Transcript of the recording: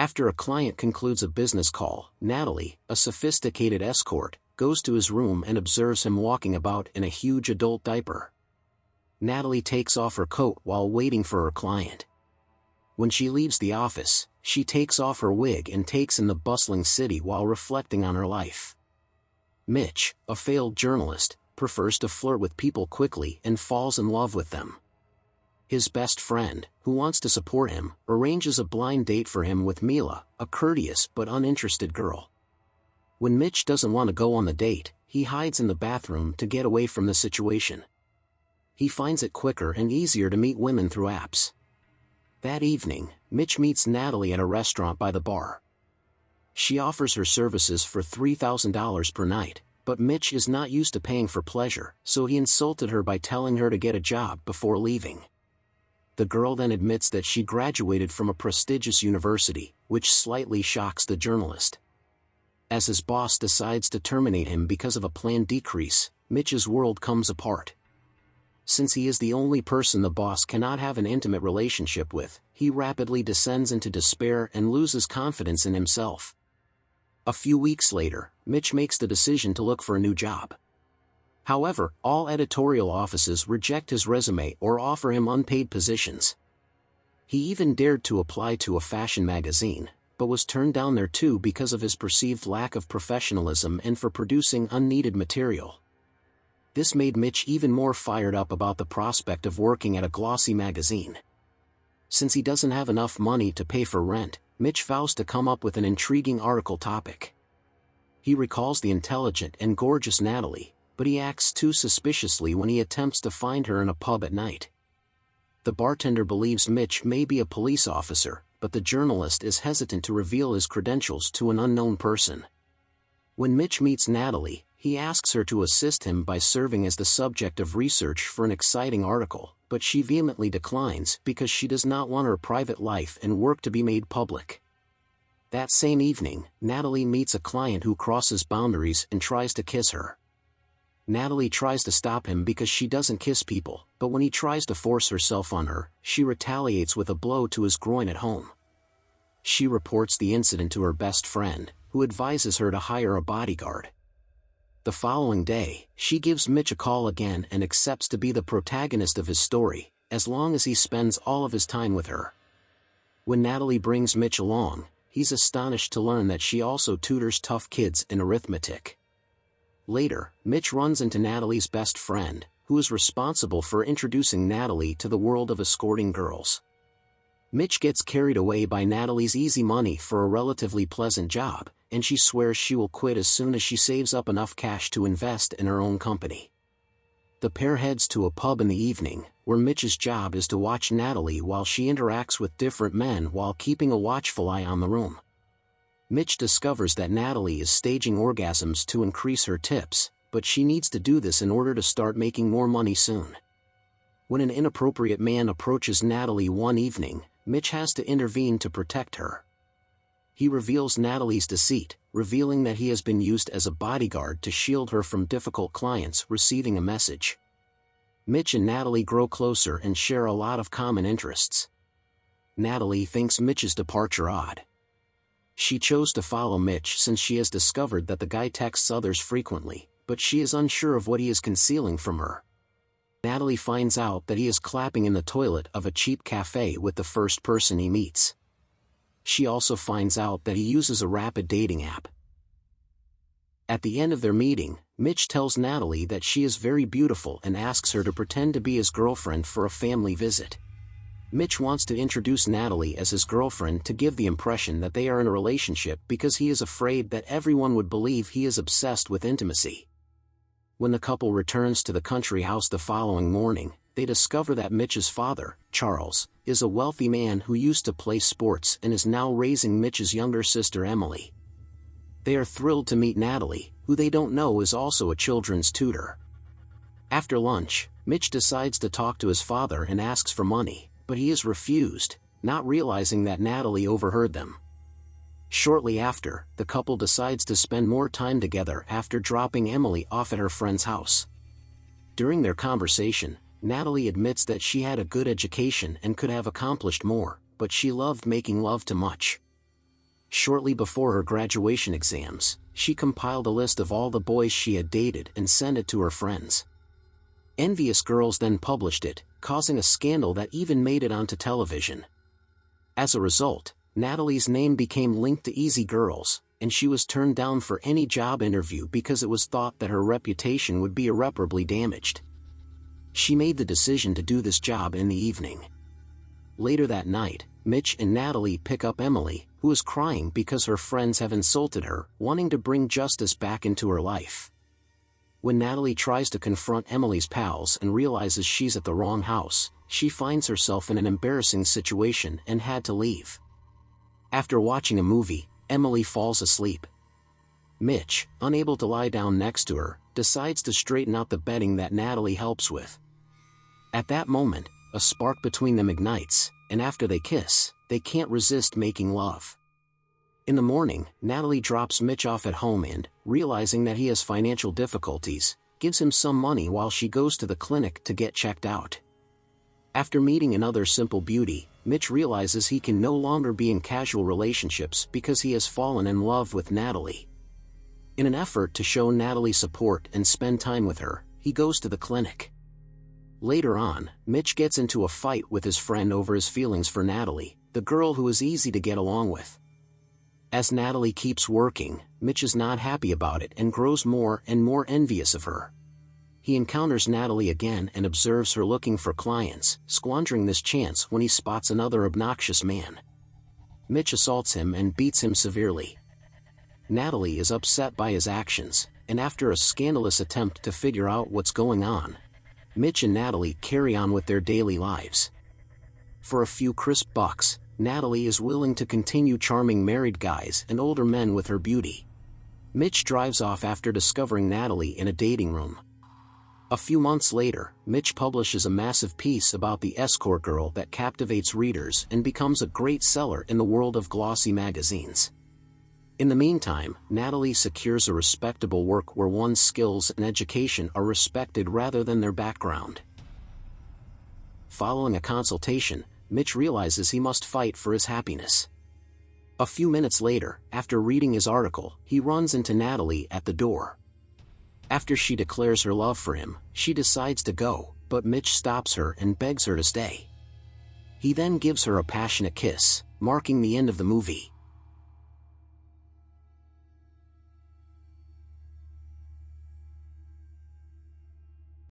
After a client concludes a business call, Natalie, a sophisticated escort, goes to his room and observes him walking about in a huge adult diaper. Natalie takes off her coat while waiting for her client. When she leaves the office, she takes off her wig and takes in the bustling city while reflecting on her life. Mitch, a failed journalist, prefers to flirt with people quickly and falls in love with them. His best friend, who wants to support him, arranges a blind date for him with Mila, a courteous but uninterested girl. When Mitch doesn't want to go on the date, he hides in the bathroom to get away from the situation. He finds it quicker and easier to meet women through apps. That evening, Mitch meets Natalie at a restaurant by the bar. She offers her services for $3,000 per night, but Mitch is not used to paying for pleasure, so he insulted her by telling her to get a job before leaving. The girl then admits that she graduated from a prestigious university, which slightly shocks the journalist. As his boss decides to terminate him because of a planned decrease, Mitch's world comes apart. Since he is the only person the boss cannot have an intimate relationship with, he rapidly descends into despair and loses confidence in himself. A few weeks later, Mitch makes the decision to look for a new job. However, all editorial offices reject his resume or offer him unpaid positions. He even dared to apply to a fashion magazine, but was turned down there too because of his perceived lack of professionalism and for producing unneeded material. This made Mitch even more fired up about the prospect of working at a glossy magazine. Since he doesn't have enough money to pay for rent, Mitch vows to come up with an intriguing article topic. He recalls the intelligent and gorgeous Natalie, but he acts too suspiciously when he attempts to find her in a pub at night. The bartender believes Mitch may be a police officer, but the journalist is hesitant to reveal his credentials to an unknown person. When Mitch meets Natalie, he asks her to assist him by serving as the subject of research for an exciting article, but she vehemently declines because she does not want her private life and work to be made public. That same evening, Natalie meets a client who crosses boundaries and tries to kiss her. Natalie tries to stop him because she doesn't kiss people, but when he tries to force herself on her, she retaliates with a blow to his groin at home. She reports the incident to her best friend, who advises her to hire a bodyguard. The following day, she gives Mitch a call again and accepts to be the protagonist of his story, as long as he spends all of his time with her. When Natalie brings Mitch along, he's astonished to learn that she also tutors tough kids in arithmetic. Later, Mitch runs into Natalie's best friend, who is responsible for introducing Natalie to the world of escorting girls. Mitch gets carried away by Natalie's easy money for a relatively pleasant job, and she swears she will quit as soon as she saves up enough cash to invest in her own company. The pair heads to a pub in the evening, where Mitch's job is to watch Natalie while she interacts with different men while keeping a watchful eye on the room. Mitch discovers that Natalie is staging orgasms to increase her tips, but she needs to do this in order to start making more money soon. When an inappropriate man approaches Natalie one evening, Mitch has to intervene to protect her. He reveals Natalie's deceit, revealing that he has been used as a bodyguard to shield her from difficult clients receiving a message. Mitch and Natalie grow closer and share a lot of common interests. Natalie thinks Mitch's departure odd. She chose to follow Mitch since she has discovered that the guy texts others frequently, but she is unsure of what he is concealing from her. Natalie finds out that he is clapping in the toilet of a cheap cafe with the first person he meets. She also finds out that he uses a rapid dating app. At the end of their meeting, Mitch tells Natalie that she is very beautiful and asks her to pretend to be his girlfriend for a family visit. Mitch wants to introduce Natalie as his girlfriend to give the impression that they are in a relationship because he is afraid that everyone would believe he is obsessed with intimacy. When the couple returns to the country house the following morning, they discover that Mitch's father, Charles, is a wealthy man who used to play sports and is now raising Mitch's younger sister Emily. They are thrilled to meet Natalie, who they don't know is also a children's tutor. After lunch, Mitch decides to talk to his father and asks for money, but he is refused, not realizing that Natalie overheard them. Shortly after, the couple decides to spend more time together after dropping Emily off at her friend's house. During their conversation, Natalie admits that she had a good education and could have accomplished more, but she loved making love too much. Shortly before her graduation exams, she compiled a list of all the boys she had dated and sent it to her friends. Envious girls then published it, causing a scandal that even made it onto television. As a result, Natalie's name became linked to easy girls, and she was turned down for any job interview because it was thought that her reputation would be irreparably damaged. She made the decision to do this job in the evening. Later that night, Mitch and Natalie pick up Emily, who is crying because her friends have insulted her, wanting to bring justice back into her life. When Natalie tries to confront Emily's pals and realizes she's at the wrong house, she finds herself in an embarrassing situation and had to leave. After watching a movie, Emily falls asleep. Mitch, unable to lie down next to her, decides to straighten out the bedding that Natalie helps with. At that moment, a spark between them ignites, and after they kiss, they can't resist making love. In the morning, Natalie drops Mitch off at home and, realizing that he has financial difficulties, gives him some money while she goes to the clinic to get checked out. After meeting another simple beauty, Mitch realizes he can no longer be in casual relationships because he has fallen in love with Natalie. In an effort to show Natalie support and spend time with her, he goes to the clinic. Later on, Mitch gets into a fight with his friend over his feelings for Natalie, the girl who is easy to get along with. As Natalie keeps working, Mitch is not happy about it and grows more and more envious of her. He encounters Natalie again and observes her looking for clients, squandering this chance when he spots another obnoxious man. Mitch assaults him and beats him severely. Natalie is upset by his actions, and after a scandalous attempt to figure out what's going on, Mitch and Natalie carry on with their daily lives. For a few crisp bucks, Natalie is willing to continue charming married guys and older men with her beauty. Mitch drives off after discovering Natalie in a dating room. A few months later, Mitch publishes a massive piece about the escort girl that captivates readers and becomes a great seller in the world of glossy magazines. In the meantime, Natalie secures a respectable work where one's skills and education are respected rather than their background. Following a consultation, Mitch realizes he must fight for his happiness. A few minutes later, after reading his article, he runs into Natalie at the door. After she declares her love for him, she decides to go, but Mitch stops her and begs her to stay. He then gives her a passionate kiss, marking the end of the movie.